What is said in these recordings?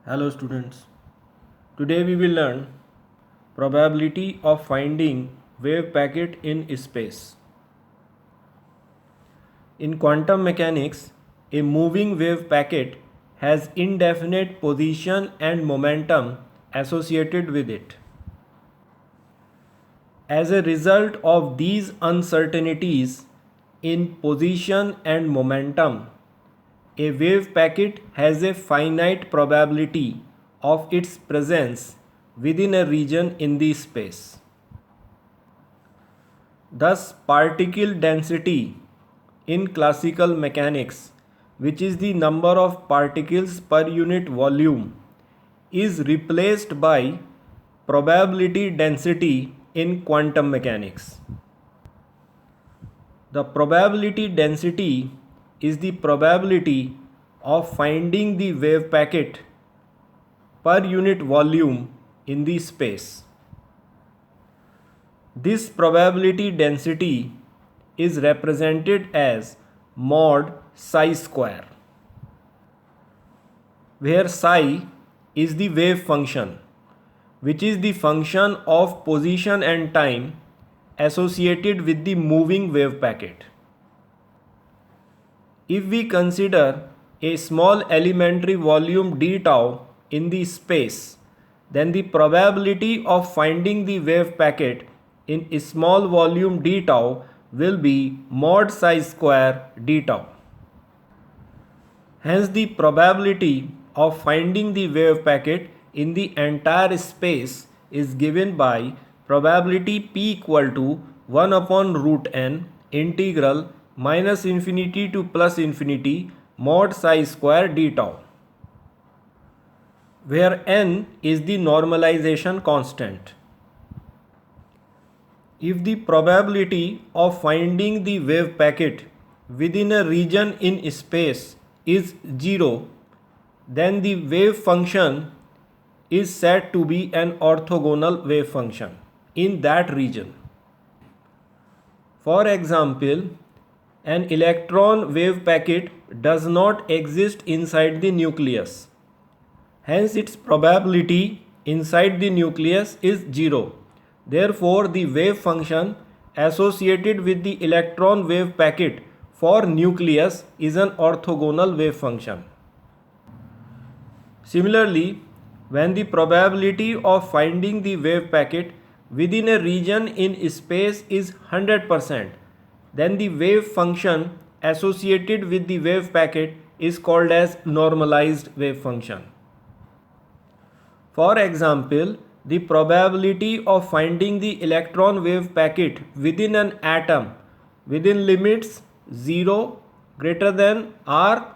Hello students. Today we will learn probability of finding wave packet in space. In quantum mechanics, a moving wave packet has indefinite position and momentum associated with it. As a result of these uncertainties in position and momentum, a wave packet has a finite probability of its presence within a region in the space. Thus, particle density in classical mechanics, which is the number of particles per unit volume, is replaced by probability density in quantum mechanics. The probability density is the probability of finding the wave packet per unit volume in the space. This probability density is represented as mod psi square, where psi is the wave function, which is the function of position and time associated with the moving wave packet. If we consider a small elementary volume d tau in the space, then the probability of finding the wave packet in a small volume d tau will be mod psi square d tau. Hence, the probability of finding the wave packet in the entire space is given by probability p equal to 1 upon root n integral minus infinity to plus infinity mod psi square d tau, where n is the normalization constant. If the probability of finding the wave packet within a region in space is 0, then the wave function is said to be an orthogonal wave function in that region. For example, an electron wave packet does not exist inside the nucleus. Hence, its probability inside the nucleus is 0. Therefore, the wave function associated with the electron wave packet for nucleus is an orthogonal wave function. Similarly, when the probability of finding the wave packet within a region in space is 100%, then the wave function associated with the wave packet is called as normalized wave function. For example, the probability of finding the electron wave packet within an atom within limits 0 greater than or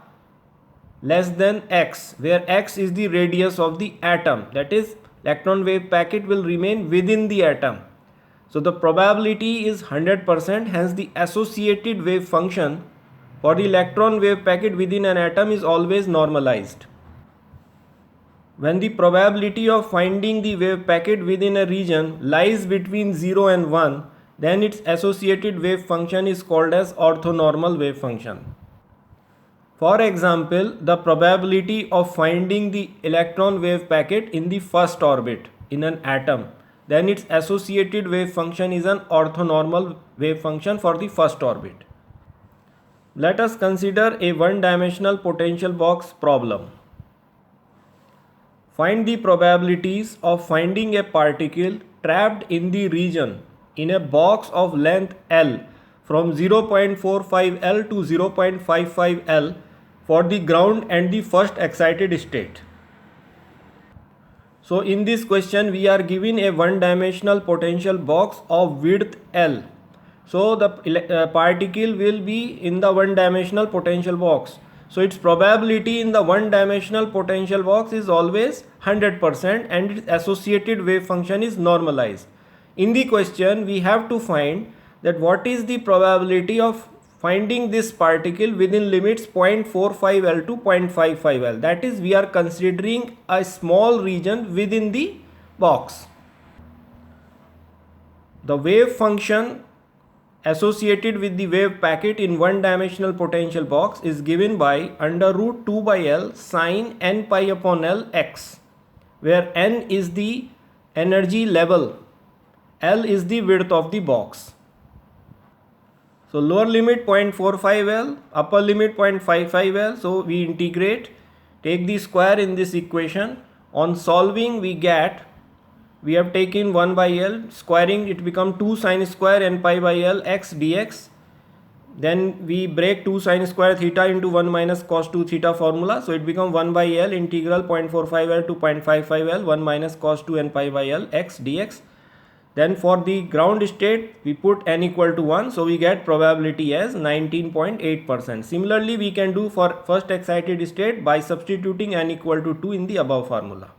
less than x, where x is the radius of the atom, that is, electron wave packet will remain within the atom. So the probability is 100%, hence the associated wave function for the electron wave packet within an atom is always normalized. When the probability of finding the wave packet within a region lies between 0 and 1, then its associated wave function is called as orthonormal wave function. For example, the probability of finding the electron wave packet in the first orbit in an atom, then its associated wave function is an orthonormal wave function for the first orbit. Let us consider a one-dimensional potential box problem. Find the probabilities of finding a particle trapped in the region in a box of length L from 0.45 L to 0.55 L for the ground and the first excited state. So in this question we are given a one-dimensional potential box of width L. So the particle will be in the one-dimensional potential box. So its probability in the one-dimensional potential box is always 100% and its associated wave function is normalized. In the question we have to find that what is the probability of finding this particle within limits 0.45 L to 0.55 L. That is, we are considering a small region within the box. The wave function associated with the wave packet in one dimensional potential box is given by under root 2 by L sine n pi upon L x, where n is the energy level, L is the width of the box. So lower limit 0.45 L, upper limit 0.55 L. So we integrate, take the square in this equation. On solving we have taken 1 by L, squaring it become 2 sine square n pi by L x dx. Then we break 2 sine square theta into 1 minus cos 2 theta formula. So it become 1 by L integral 0.45 L to 0.55 L 1 minus cos 2 n pi by L x dx. Then for the ground state we put n equal to 1, so we get probability as 19.8%. Similarly we can do for first excited state by substituting n equal to 2 in the above formula.